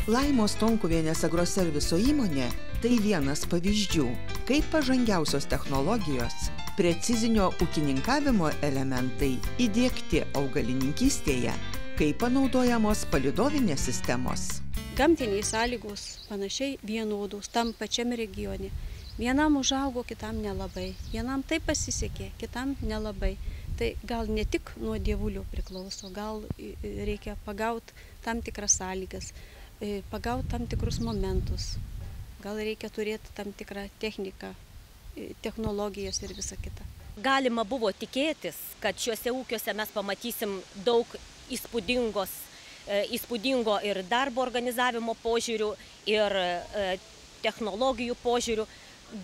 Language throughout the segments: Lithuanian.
Laimos Tonkuvienės agroserviso įmonė – tai vienas pavyzdžių, kaip pažangiausios technologijos, precizinio ūkininkavimo elementai įdiegti augalininkystėje, kaip panaudojamos palydovinės sistemos. Gamtiniai sąlygos panašiai vienodos tam pačiam regione. Vienam užaugo, kitam nelabai. Vienam tai pasisekė, kitam nelabai. Tai gal ne tik nuo dievulio priklauso, gal reikia pagauti tam tikras sąlygas, pagauti tam tikrus momentus. Gal reikia turėti tam tikrą techniką, technologijas ir visą kitą. Galima buvo tikėtis, kad šiuose ūkiuose mes pamatysim daug įspūdingo ir darbo organizavimo požiūrių, ir technologijų požiūrių.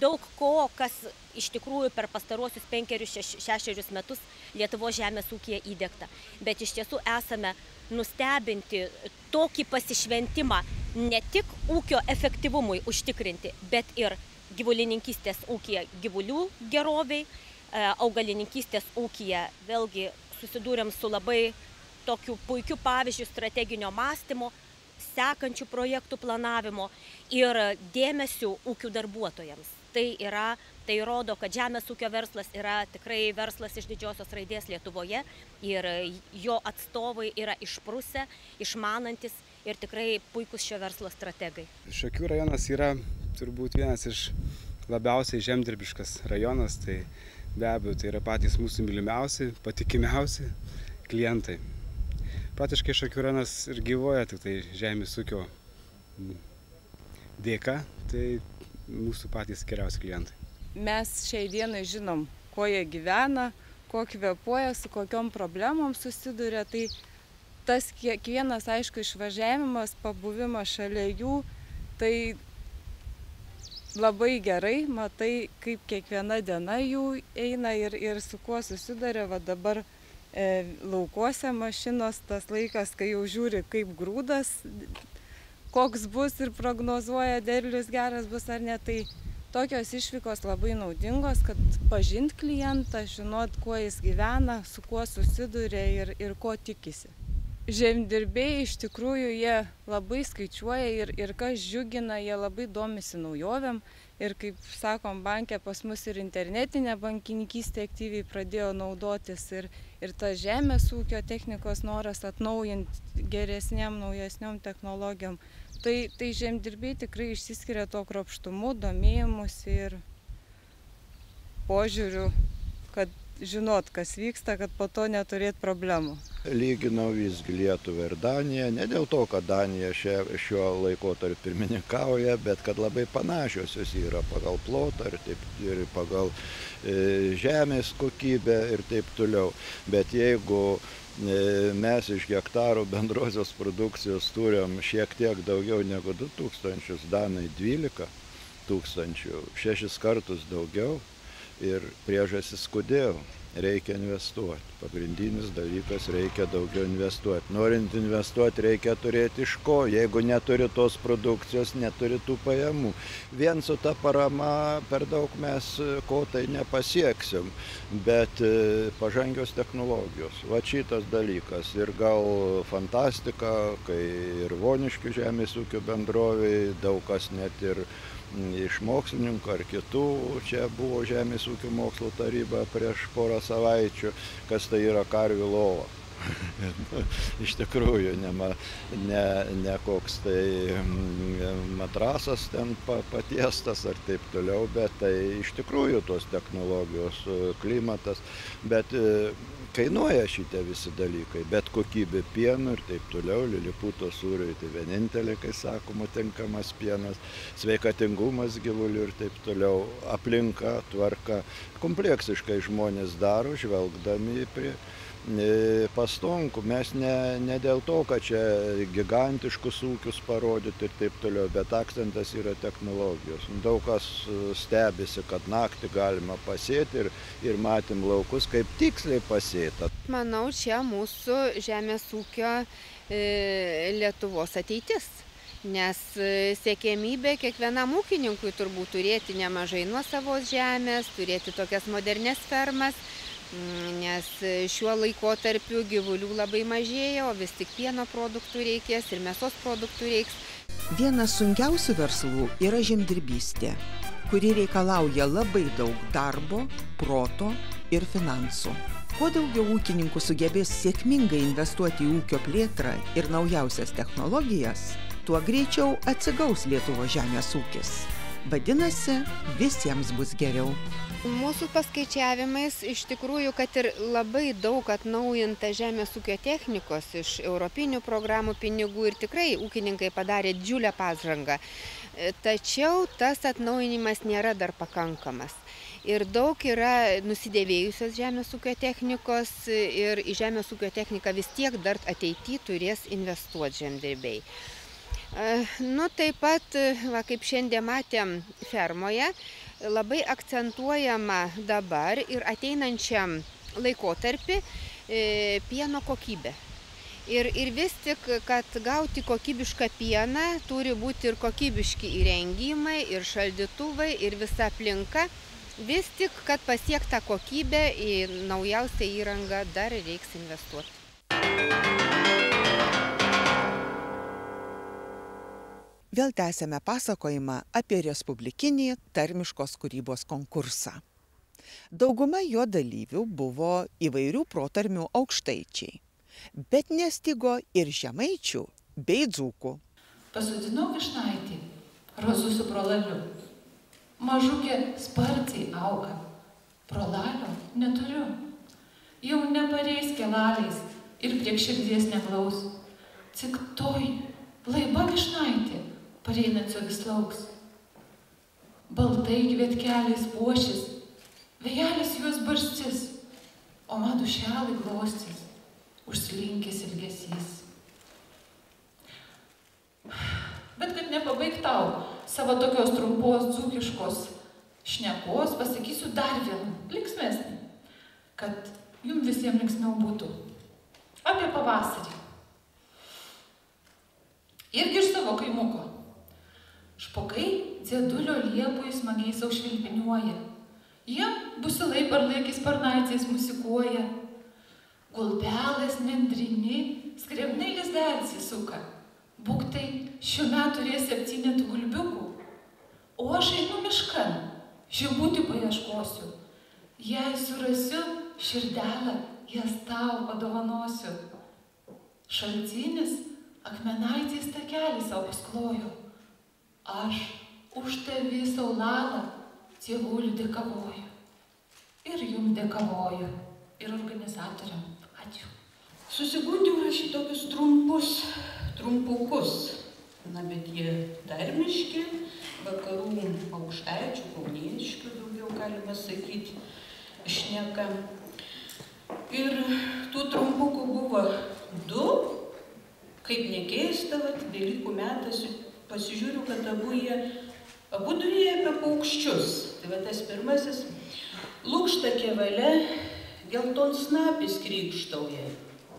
Daug ko, kas iš tikrųjų per pastaruosius 5-6 metus Lietuvos žemės ūkyje įdiegta. Bet iš tiesų esame nustebinti tokį pasišventimą ne tik ūkio efektyvumui užtikrinti, bet ir gyvulininkystės ūkyje gyvulių geroviai, augalininkystės ūkyje vėlgi susidūrėm su labai tokiu puikiu pavyzdžiu strateginio mąstymo, sekančių projektų planavimo ir dėmesių ūkių darbuotojams. Tai rodo, kad žemės ūkio verslas yra tikrai verslas iš didžiosios raidės Lietuvoje ir jo atstovai yra išprusę, išmanantis ir tikrai puikus šio verslo strategai. Šakių rajonas yra turbūt vienas iš labiausiai žemdirbiškas rajonas, tai be abejo tai yra patys mūsų mylimiausi, patikimiausi klientai. Praktiškai Šakių rajonas ir gyvuoja tik tai žemės ūkio dėka, tai mūsų patys geriausi klientai. Mes šiai dienai žinom, kuo jie gyvena, kuo kvėpuoja, su kokiom problemom susiduria. Tai tas kiekvienas, aišku, išvažiavimas, pabuvimas šalia jų, tai labai gerai, matai, kaip kiekviena diena jų eina ir su kuo susiduria. Va dabar laukuose mašinos, tas laikas, kai jau žiūri, kaip grūdas, koks bus ir prognozuoja derlius geras bus ar ne, tai tokios išvykos labai naudingos, kad pažint klientą, žinot, kuo jis gyvena, su kuo susiduria ir ko tikisi. Žemdirbiai iš tikrųjų jie labai skaičiuoja ir kas džiugina, jie labai domisi naujovėm ir kaip sakom, banke pas mus ir internetinė bankininkystė aktyviai pradėjo naudotis ir ta žemės ūkio technikos noras atnaujinti geresniam, naujesniom technologijom. Tai žemdirbiai tikrai išsiskiria to kruopštumu, domėjimusi ir požiūriu, kad žinot, kas vyksta, kad po to neturėt problemų. Lyginau visgi Lietuvą ir Daniją, ne dėl to, kad Danija šiuo laikotarpiu pirmininkauja, bet kad labai panašios jos yra pagal plotą ir pagal žemės kokybę ir taip toliau. Bet jeigu mes iš hektarų bendrosios produkcijos turim šiek tiek daugiau negu 2000, Danai 12 000, 6 kartus daugiau. Ir priežastis kodėl reikia investuoti. Pagrindinis dalykas - reikia daugiau investuoti. Norint investuoti, reikia turėti iš ko. Jeigu neturi tos produkcijos, neturi tų pajamų. Vien su ta parama per daug mes ko tai nepasieksim. Bet pažangios technologijos. Va šitas dalykas. Ir gal fantastika, kai ir Voniškių žemės ūkio bendroviai, daug kas net ir iš mokslininkų ar kitų, čia buvo Žemės ūkio mokslo taryba prieš porą savaičių, kas tai yra karvių lova. Iš tikrųjų, ne koks tai matrasas ten patiestas ar taip toliau, bet tai iš tikrųjų tos technologijos, klimatas, bet kainuoja šitie visi dalykai, bet kokybė pieno ir taip toliau, liliputo sūriui tai vienintelė, kai sakoma, tinkamas pienas, sveikatingumas gyvulių ir taip toliau, aplinka, tvarka, kompleksiškai žmonės daro, žvelgdami prie pastangų. Mes ne dėl to, kad čia gigantiškus ūkius parodyti ir taip toliau, bet akcentas yra technologijos. Daug kas stebisi, kad naktį galima pasėti ir matėm laukus, kaip tiksliai pasėta. Manau, čia mūsų žemės ūkio Lietuvos ateitis. Nes siekiamybė kiekvienam ūkininkui turbūt turėti nemažai nuosavos žemės, turėti tokias modernes fermas, nes šiuo laikotarpiu gyvulių labai mažėja, o vis tik pieno produktų reikės ir mėsos produktų reiks. Vienas sunkiausių verslų yra žemdirbystė, kuri reikalauja labai daug darbo, proto ir finansų. Kuo daugiau ūkininkų sugebės sėkmingai investuoti į ūkio plėtrą ir naujausias technologijas, tuo greičiau atsigaus Lietuvos žemės ūkis. Vadinasi, visiems bus geriau. Mūsų paskaičiavimais iš tikrųjų, kad ir labai daug atnaujinta žemės ūkio technikos iš europinių programų pinigų ir tikrai ūkininkai padarė didžiulę pažangą. Tačiau tas atnaujinimas nėra dar pakankamas. Ir daug yra nusidėvėjusios žemės ūkio technikos ir į žemės ūkio techniką vis tiek dar ateityje turės investuoti žemdirbiai. Taip pat, kaip šiandien matėm fermoje, labai akcentuojama dabar ir ateinančiam laikotarpį pieno kokybė. Ir vis tik, kad gauti kokybišką pieną, turi būti ir kokybiški įrengimai, ir šaldytuvai, ir visa aplinka. Vis tik, kad pasiektą kokybę į naujausią įrangą dar reiks investuoti. Vėl tęsėme pasakojimą apie respublikinį tarmiškos kūrybos konkursą. Dauguma jo dalyvių buvo įvairių protarmių aukštaičiai, bet nestigo ir žemaičių bei dzūkų. Pasodinau vyšnaitį, rozų su brolaliu. Mažukė sparčiai auga, brolalio neturiu. Jau nepareis kelaliais ir prie širdies neglaus. Cik toj laiba vyšnaitė pareinančio vis lauks. Baltai kvietkeliais puošis, vėjelis juos barštis, o man dušelai glostis, užslinkęs ilgesys. Bet kad nepabaig tau savo tokios trumpos dzūkiškos šnekos, pasakysiu dar vieną, linksmesnį, kad jums visiems linksmiau būtų. Apie pavasarį. Irgi iš savo kaimuko. Špokai dziedulio liepui smagiai sau švilpiniuoja. Jie busilai parlaikiais parnaiciais musikuoja. Gulbelas nendrini, skrebnai lizdelis įsuka. Būktai šiuo metu turės 7 gulbiukų. O aš einu miškan, žibutį paieškosiu. Jei surasiu širdelę, jas tau padovanosiu. Šaltinis akmenaitės takelį savo pasklojo. Aš už tavį saulalą tėvulį dėkavoju. Ir jums dėkavoju, ir organizatoriam. Ačiū. Susigundžiau rašyti tokius trumpukus. Na, bet jie tarmiški, vakarų aukštaičių, kaunieškių daugiau galima sakyti, šneka. Ir tų trumpukų buvo 2, kaip nekeista, Velykų metas, pasižiūriu, kad abu jie apie paukščius. Tai tas pirmasis, lūkštakė valia, geltonsnapis krykštauja,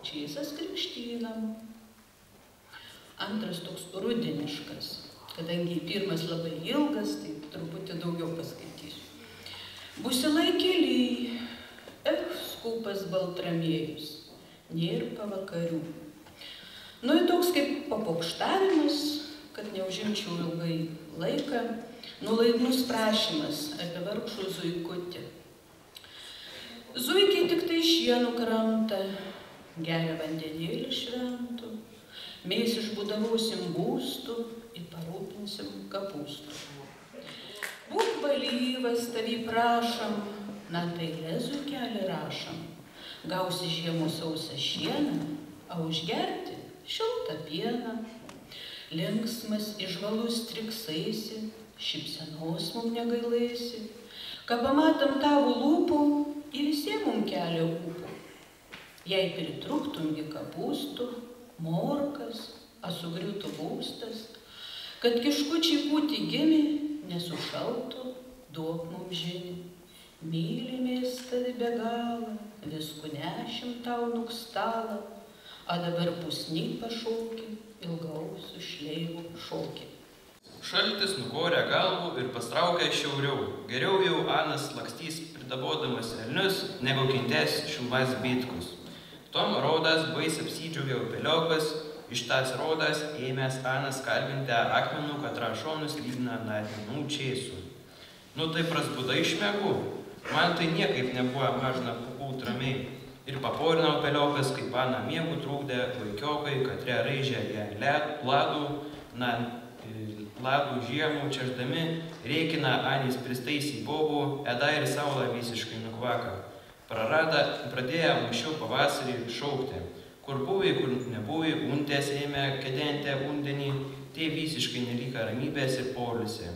čėsas krikštynam. Antras toks rudeniškas, kadangi pirmas labai ilgas, tai truputį daugiau paskaitysiu. Busilai keliai, skūpas baltramėjus, nėr pavakarių. Toks kaip papokštavimas, kad neužimčiau ilgai laiką, nulaidnus prašymas apie vargšų zuikutį. Zuikiai tik tai šienų krantą, geria vandenėlį šventų, mes išbudavosim būstų ir parūpinsim kapustų. Būk valyvas, tavį prašom, na tai zuikelį rašom, gausi žiemos sausą šieną, o užgerti šiltą pieną. Linksmas išvalus triksaisi, šypsenos mum negailaisi, ką pamatom tavo lūpų ir visiems mum kelia ūpų. Jei pritruktumgi kapustų, morkas, sugriūtų būstas, kad kiškučiai būti gimė, nesušaltų, duok mum žinį. Mylimės tavi be galą, viskų nešim tau nukstalą, a dabar pusny pašaukė, ilgausių šleivų šokė. Šaltis nukorė galvų ir pastraukė šiauriau. Geriau jau Anas lakstys pridabodamas elnius, negu kentės šilvas bitkus. Tom raudas bais apsidžiaugė upeliokas, Ištas rodas ėmęs Anas kalbinti akmenų, kad rašonus lygina akmenų čėsų. Nu tai prasbuda iš miegų. Man tai niekaip nebuvo mažna pupūt ramiai. Ir paporinau peliokas, kaip Ana miegų trūkdė vaikiokai, katre raižė ją ladų žiemų čeždami, reikina Anis pristaisį bobų, eda ir saulą visiškai nukvaka. Pradėjo anksčiau pavasarį šaukti. Kur buvai, kur nebuvai, untės ėmė kedentę undenį, tai visiškai neliko ramybės ir poilsio.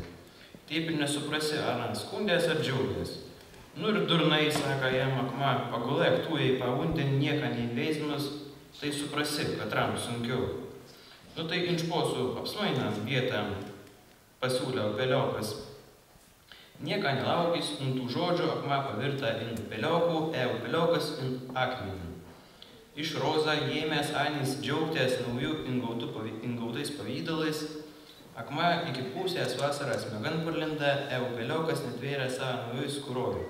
Taip ir nesuprasi, ar ant skundės ar džiaugės. Nu ir durnai, sako jam akma, pagulėk tu į paundenį nieką neįveismas, tai suprasi, kad ram sunkiau. Nu tai inšposų apsmainam vietą pasiūliau peliokas. Nieka nelaukis, tų žodžių akma pavirta in peliokų, peliokas in akmenį. Iš roza ėmęs Anis džiaugtės naujų ingautais pavydalais, akma iki pusės vasaras mėgan parlinda, peliokas netvėrė savo naujų skūrojų.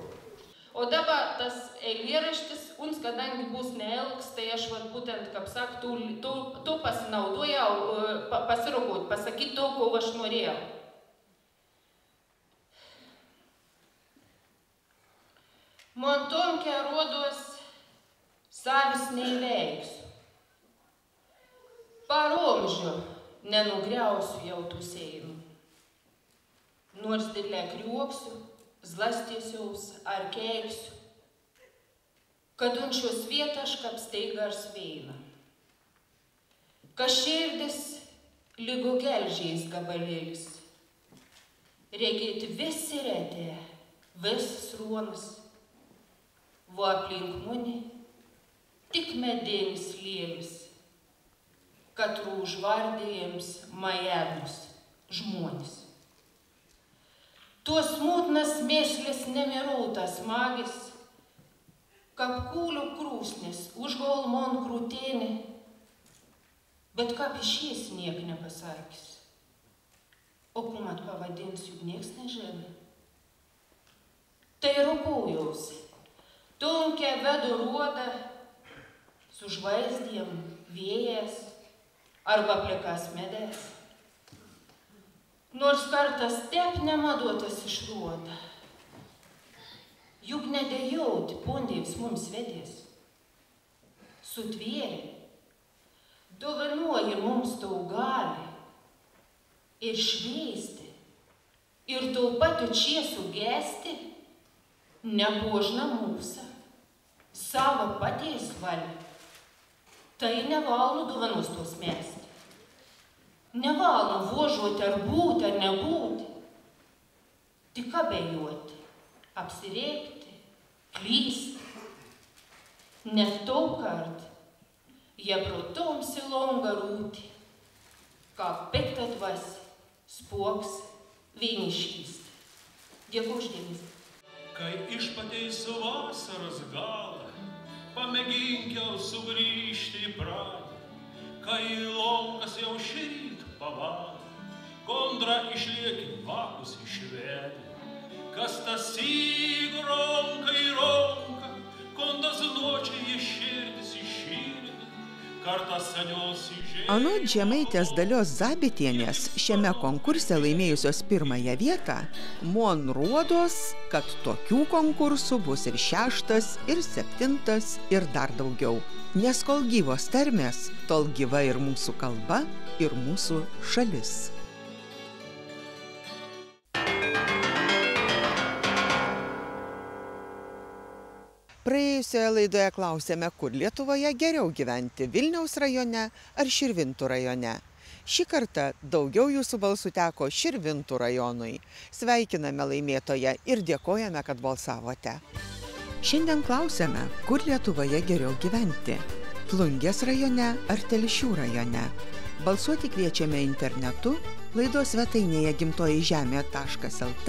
O dabar tas eilėraštis, uns kadangi bus neilgs, tai aš būtent, kaip sak, tu pasinaudojau, pasirūkot, pasakyti to, ko aš norėjau. Man tomke rodos, savis neįveiksiu. Paromžiu nenugriausiu jau tų seinų. Nors didlę kriuoksiu, zlastėsiaus ar keiksiu, kad ant šios vietos kapsteiga ar sveina. Kas širdis lygu gelžiais gabalėlis. Regėti visi retė, vis sruonas, vo aplink muni tik medienis lėlis, kad užvardėjams majernus žmonės. Tuos smūtnas mėšlis nemirautas magis, kap kūlių krūsnis užgolmon krūtėnį, bet kap išės niek nepasarkis. O kuomet pavadins, juk nieks nežino. Tai rūpujausi, tunkę vedu ruodą, su žvaizdėm vėjas arba plikas medės. Nors kartas tep nemaduotas išruoda, juk nedėjauti pondėjus mums vedės. Sutvėrė, dovanuoji mums tau gali ir šveisti, ir tau pat čia sugesti, nebuožna mūsą, savo paties valia. Tai nevalnu dovanos tos mesti. Nevalnu vožuoti ar būti, ar nebūti. Tik abejoti, apsireikti, klysti. Net tau kart, jie protom silom garūti, ką piktą dvasį, spoks, vieniškystį. Dėkui uždėmesį. Kai išpateis vasaros galą, pamėginkiau sugrįžti į pradį, kai laukas jau šįryt pavalą, kondra išlieki vakus išvedė. Kas tas įgų ronka į ronka, kondas nuočiai jie širdis į širdį, kartas senios įžėdė. Anot Žemaitės Dalios Zabitienės šiame konkurse laimėjusios pirmąją vietą, mon rodos, kad tokių konkursų bus ir 6, ir 7, ir dar daugiau. Nes kol gyvos tarmės, tol gyva ir mūsų kalba, ir mūsų šalis. Praėjusioje laidoje klausėme, kur Lietuvoje geriau gyventi – Vilniaus rajone ar Širvintų rajone. Šį kartą daugiau jūsų balsų teko Širvintų rajonui. Sveikiname laimėtoją ir dėkojame, kad balsavote. Šiandien klausėme, kur Lietuvoje geriau gyventi – Plungės rajone ar Telšių rajone. Balsuoti kviečiame internetu, laidos svetainėje gimtojižemė.lt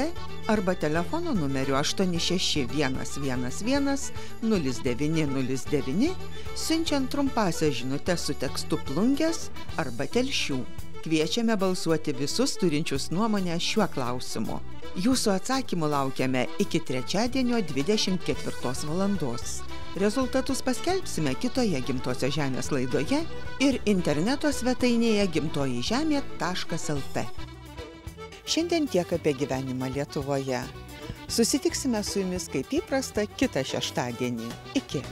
arba telefono numeriu 861110909, siunčiant trumpąsias žinutes su tekstu Plungės arba Telšių. Kviečiame balsuoti visus turinčius nuomonę šiuo klausimu. Jūsų atsakymų laukiame iki trečiadienio 24 valandos. Rezultatus paskelbsime kitoje Gimtosios žemės laidoje ir interneto svetainėje gimtojižemė.lt. Šiandien tiek apie gyvenimą Lietuvoje. Susitiksime su jumis kaip įprasta kitą šeštadienį. Iki.